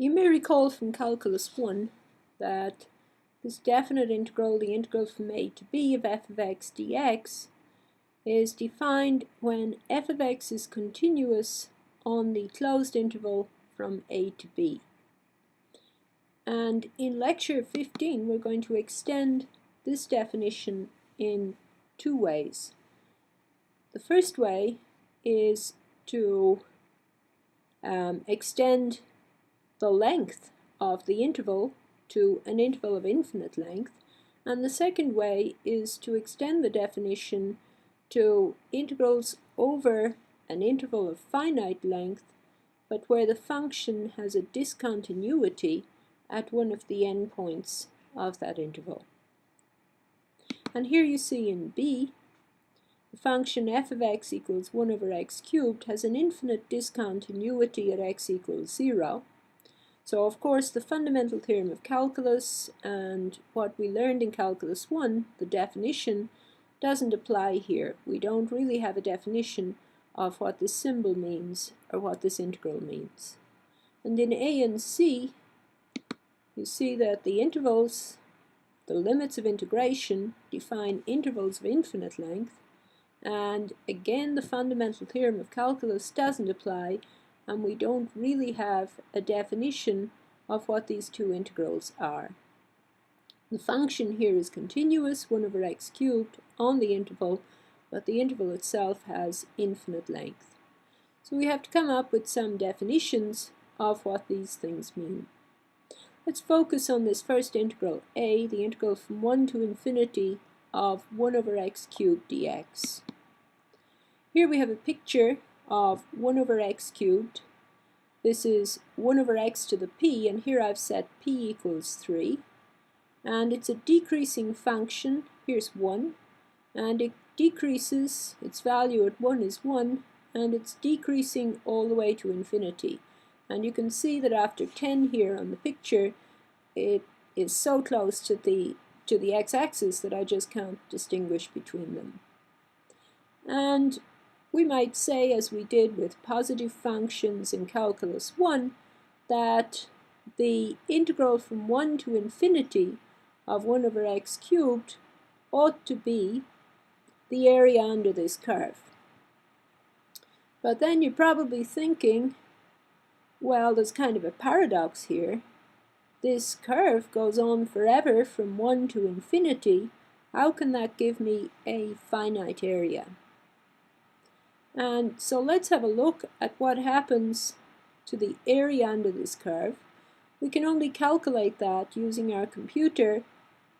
You may recall from Calculus 1 that this definite integral, the integral from a to b of f of x dx, is defined when f of x is continuous on the closed interval from a to b. And in lecture 15 we're going to extend this definition in two ways. The first way is to extend the length of the interval to an interval of infinite length, and the second way is to extend the definition to integrals over an interval of finite length, but where the function has a discontinuity at one of the endpoints of that interval. And here you see in B, the function f of x equals 1 over x cubed has an infinite discontinuity at x equals 0. So of course the fundamental theorem of calculus and what we learned in Calculus 1, the definition, doesn't apply here. We don't really have a definition of what this symbol means or what this integral means. And in A and C, you see that the intervals, the limits of integration, define intervals of infinite length, and again the fundamental theorem of calculus doesn't apply, and we don't really have a definition of what these two integrals are. The function here is continuous, 1 over x cubed, on the interval, but the interval itself has infinite length. So we have to come up with some definitions of what these things mean. Let's focus on this first integral, a, the integral from 1 to infinity of 1 over x cubed dx. Here we have a picture of 1 over x cubed. This is 1 over x to the p, and here I've set p equals 3. And it's a decreasing function. Here's 1. And it decreases, its value at 1 is 1, and it's decreasing all the way to infinity. And you can see that after 10 here on the picture, it is so close to the x-axis that I just can't distinguish between them. And we might say, as we did with positive functions in Calculus 1, that the integral from 1 to infinity of 1 over x cubed ought to be the area under this curve. But then you're probably thinking, well, there's kind of a paradox here. This curve goes on forever from 1 to infinity. How can that give me a finite area? And so let's have a look at what happens to the area under this curve. We can only calculate that using our computer.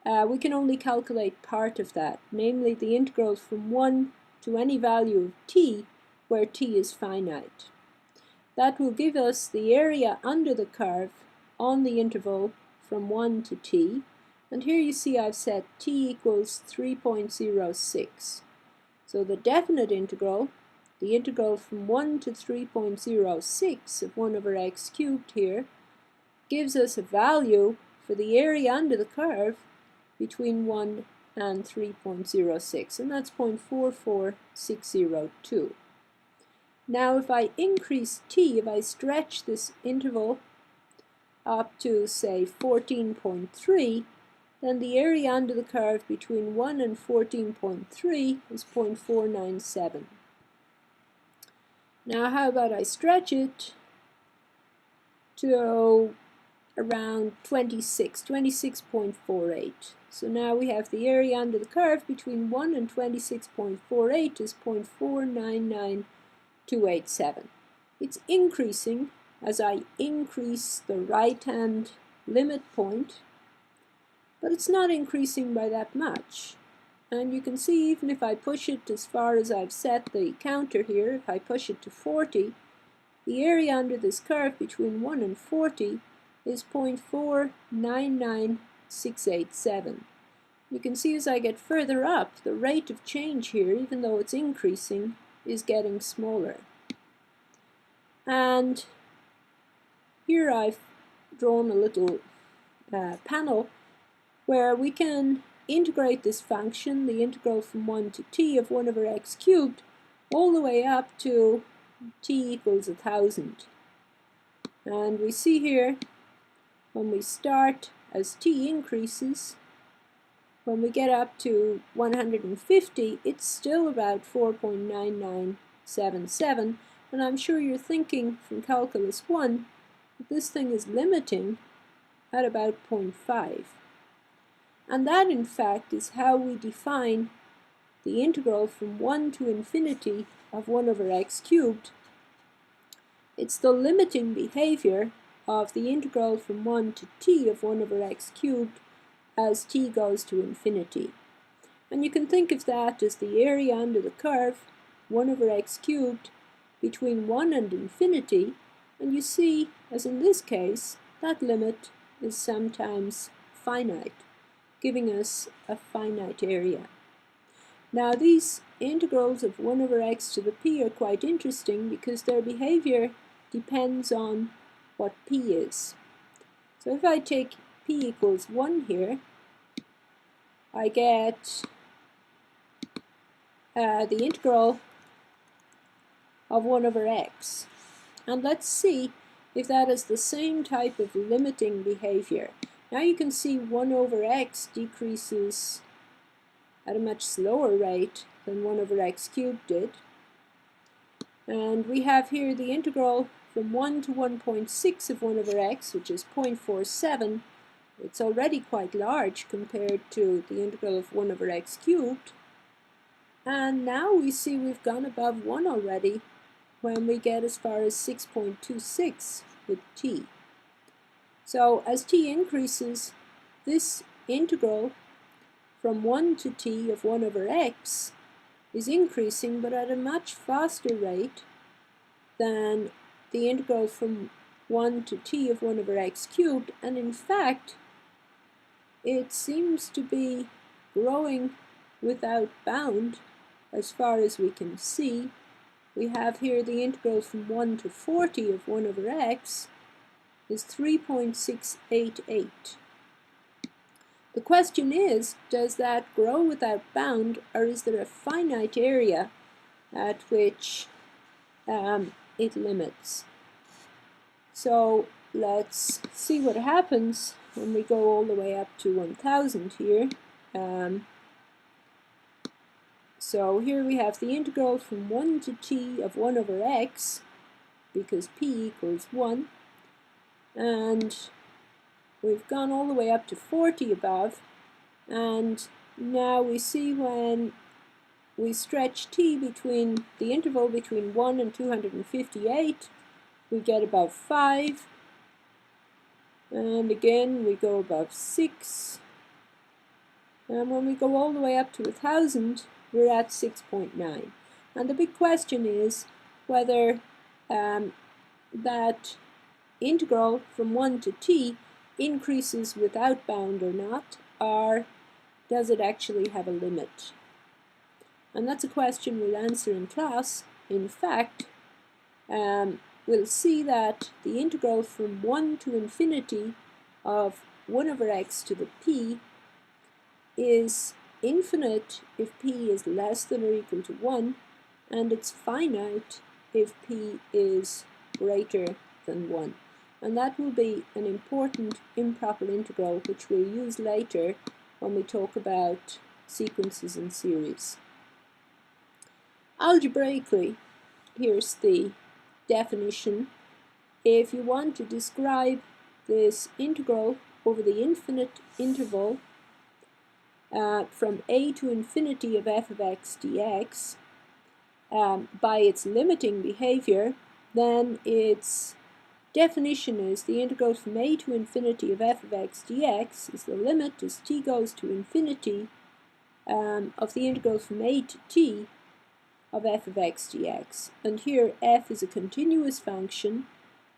We can only calculate part of that, namely the integral from 1 to any value of t, where t is finite. That will give us the area under the curve on the interval from 1 to t. And here you see I've set t equals 3.06. So the definite integral, the integral from 1 to 3.06 of 1 over x cubed here, gives us a value for the area under the curve between 1 and 3.06, and that's 0.44602. Now if I increase t, if I stretch this interval up to, say, 14.3, then the area under the curve between 1 and 14.3 is 0.497. Now how about I stretch it to around 26.48. So now we have the area under the curve between 1 and 26.48 is 0.499287. It's increasing as I increase the right-hand limit point, but it's not increasing by that much. And you can see even if I push it as far as I've set the counter here, if I push it to 40, the area under this curve between 1 and 40 is 0.499687. You can see as I get further up, the rate of change here, even though it's increasing, is getting smaller. And here I've drawn a little panel where we can integrate this function, the integral from 1 to t of 1 over x cubed, all the way up to t equals 1000. And we see here when we start as t increases, when we get up to 150, it's still about 4.9977, and I'm sure you're thinking from Calculus 1 that this thing is limiting at about 0.5. And that, in fact, is how we define the integral from 1 to infinity of 1 over x cubed. It's the limiting behavior of the integral from 1 to t of 1 over x cubed as t goes to infinity. And you can think of that as the area under the curve, 1 over x cubed, between 1 and infinity, and you see, as in this case, that limit is sometimes finite, giving us a finite area. Now these integrals of 1 over x to the p are quite interesting because their behavior depends on what p is. So if I take p equals 1 here, I get the integral of 1 over x. And let's see if that is the same type of limiting behavior. Now you can see 1 over x decreases at a much slower rate than 1 over x cubed did. And we have here the integral from 1 to 1.6 of 1 over x, which is 0.47. It's already quite large compared to the integral of 1 over x cubed. And now we see we've gone above 1 already when we get as far as 6.26 with t. So as t increases, this integral from 1 to t of 1 over x is increasing, but at a much faster rate than the integral from 1 to t of 1 over x cubed, and in fact it seems to be growing without bound as far as we can see. We have here the integral from 1 to 40 of 1 over x is 3.688. The question is, does that grow without bound, or is there a finite area at which it limits? So let's see what happens when we go all the way up to 1000 here. So here we have the integral from 1 to t of 1 over x, because p equals 1, and we've gone all the way up to 40 above, and now we see when we stretch t between the interval between 1 and 258, we get above 5, and again we go above 6, and when we go all the way up to 1000, we're at 6.9. And the big question is whether that integral from 1 to t increases without bound or not, or does it actually have a limit? And that's a question we'll answer in class. In fact, we'll see that the integral from 1 to infinity of 1 over x to the p is infinite if p is less than or equal to 1, and it's finite if p is greater than 1. And that will be an important improper integral which we'll use later when we talk about sequences and series. Algebraically, here's the definition. If you want to describe this integral over the infinite interval from a to infinity of f of x dx by its limiting behavior, then its definition is the integral from a to infinity of f of x dx is the limit as t goes to infinity of the integral from a to t of f of x dx. And here f is a continuous function,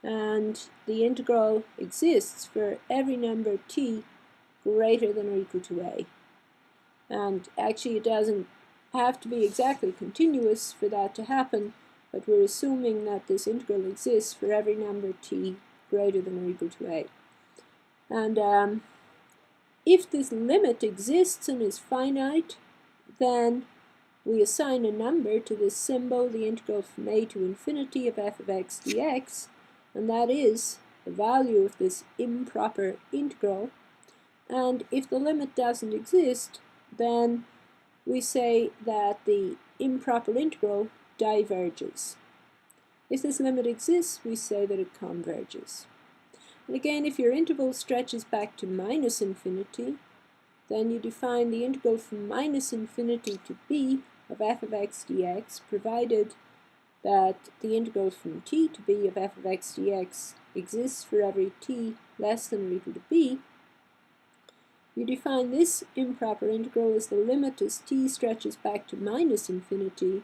and the integral exists for every number t greater than or equal to a. And actually it doesn't have to be exactly continuous for that to happen, but we're assuming that this integral exists for every number t greater than or equal to a. And if this limit exists and is finite, then we assign a number to this symbol, the integral from a to infinity of f of x dx, and that is the value of this improper integral, and if the limit doesn't exist, then we say that the improper integral diverges. If this limit exists, we say that it converges. And again, if your interval stretches back to minus infinity, then you define the integral from minus infinity to b of f of x dx, provided that the integral from t to b of f of x dx exists for every t less than or equal to b. You define this improper integral as the limit as t stretches back to minus infinity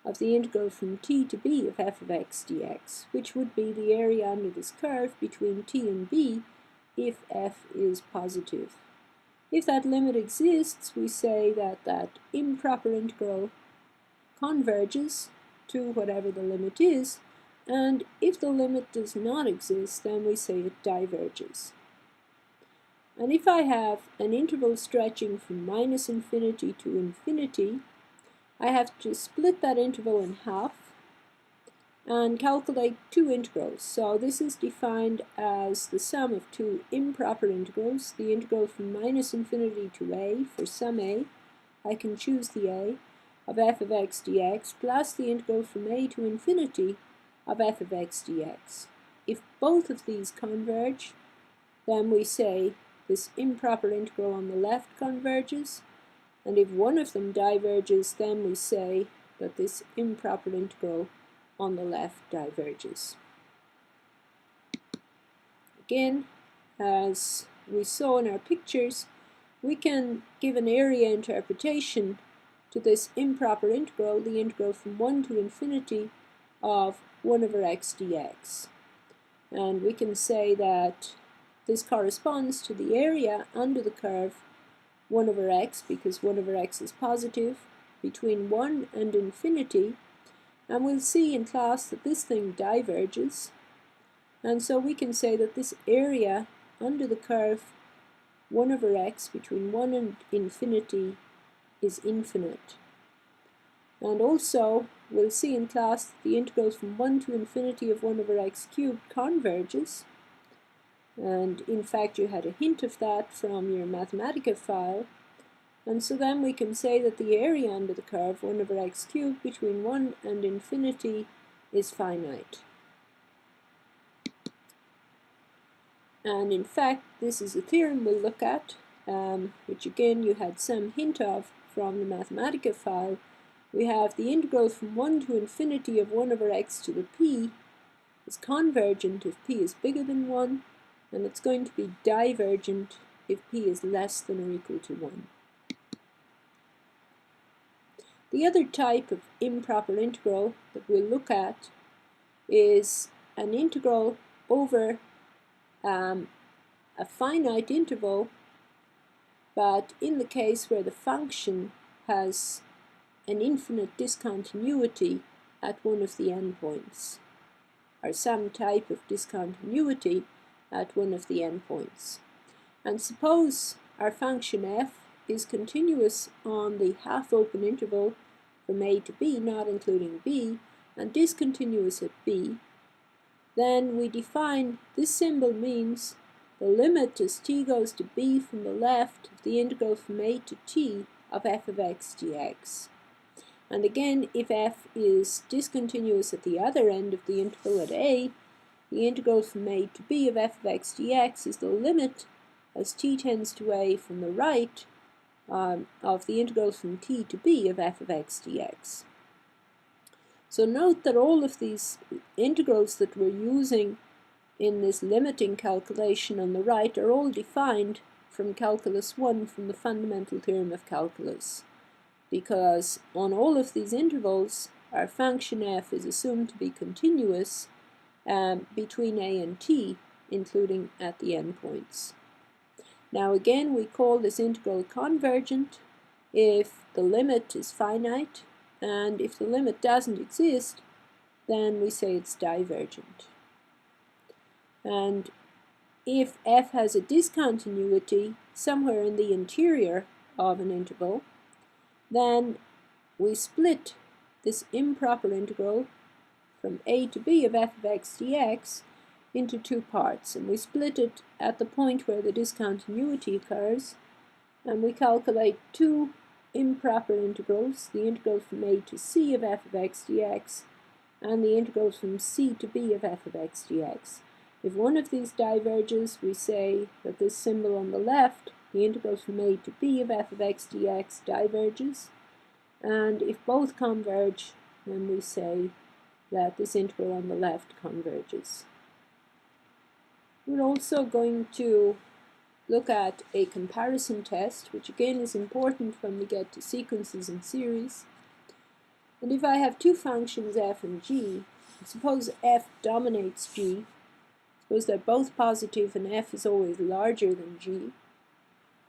of the integral from t to b of f of x dx, which would be the area under this curve between t and b if f is positive. If that limit exists, we say that that improper integral converges to whatever the limit is, and if the limit does not exist, then we say it diverges. And if I have an interval stretching from minus infinity to infinity, I have to split that interval in half and calculate two integrals. So this is defined as the sum of two improper integrals, the integral from minus infinity to a for some a, I can choose the a, of f of x dx, plus the integral from a to infinity of f of x dx. If both of these converge, then we say this improper integral on the left converges, and if one of them diverges, then we say that this improper integral on the left diverges. Again, as we saw in our pictures, we can give an area interpretation to this improper integral, the integral from 1 to infinity of 1 over x dx. And we can say that this corresponds to the area under the curve 1 over x, because 1 over x is positive, between 1 and infinity. And we'll see in class that this thing diverges. And so we can say that this area under the curve 1 over x between 1 and infinity is infinite. And also, we'll see in class that the integral from 1 to infinity of 1 over x cubed converges. And in fact, you had a hint of that from your Mathematica file. And so then we can say that the area under the curve 1 over x cubed between 1 and infinity is finite. And in fact, this is a theorem we'll look at, which again you had some hint of from the Mathematica file. We have the integral from 1 to infinity of 1 over x to the p is convergent if p is bigger than 1, and it's going to be divergent if p is less than or equal to 1. The other type of improper integral that we'll look at is an integral over a finite interval, but in the case where the function has an infinite discontinuity at one of the endpoints, or some type of discontinuity at one of the endpoints. And suppose our function f is continuous on the half-open interval from a to b, not including b, and discontinuous at b, then we define this symbol means the limit as t goes to b from the left of the integral from a to t of f of x dx. And again, if f is discontinuous at the other end of the interval at a, the integral from a to b of f of x dx is the limit as t tends to a from the right of the integral from t to b of f of x dx. So note that all of these integrals that we're using in this limiting calculation on the right are all defined from Calculus 1 from the fundamental theorem of calculus, because on all of these intervals our function f is assumed to be continuous between a and t, including at the endpoints. Now again, we call this integral convergent if the limit is finite, and if the limit doesn't exist, then we say it's divergent. And if f has a discontinuity somewhere in the interior of an interval, then we split this improper integral from a to b of f of x dx into two parts, and we split it at the point where the discontinuity occurs, and we calculate two improper integrals, the integral from a to c of f of x dx and the integral from c to b of f of x dx. If one of these diverges, we say that this symbol on the left, the integral from a to b of f of x dx, diverges, and if both converge, then we say that this integral on the left converges. We're also going to look at a comparison test, which again is important when we get to sequences and series. And if I have two functions f and g, suppose f dominates g, suppose they're both positive and f is always larger than g,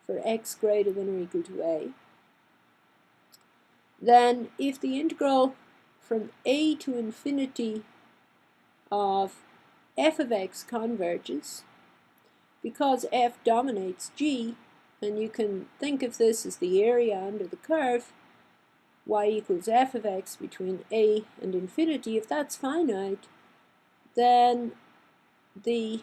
for x greater than or equal to a, then if the integral from a to infinity of f of x converges, because f dominates g, and you can think of this as the area under the curve, y equals f of x between a and infinity, if that's finite, then the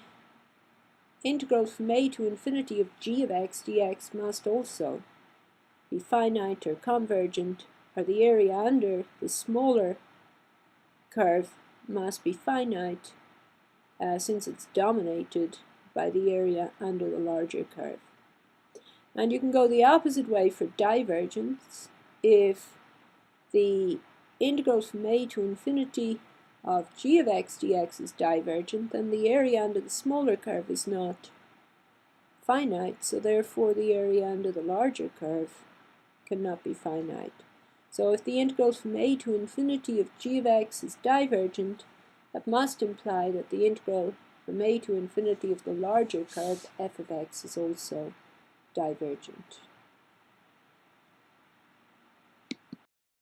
integral from a to infinity of g of x dx must also be finite or convergent, or the area under the smaller curve must be finite since it's dominated by the area under the larger curve. And you can go the opposite way for divergence. If the integral from a to infinity of g of x dx is divergent, then the area under the smaller curve is not finite, so therefore the area under the larger curve cannot be finite. So if the integral from a to infinity of g of x is divergent, that must imply that the integral from a to infinity of the larger curve f of x is also divergent.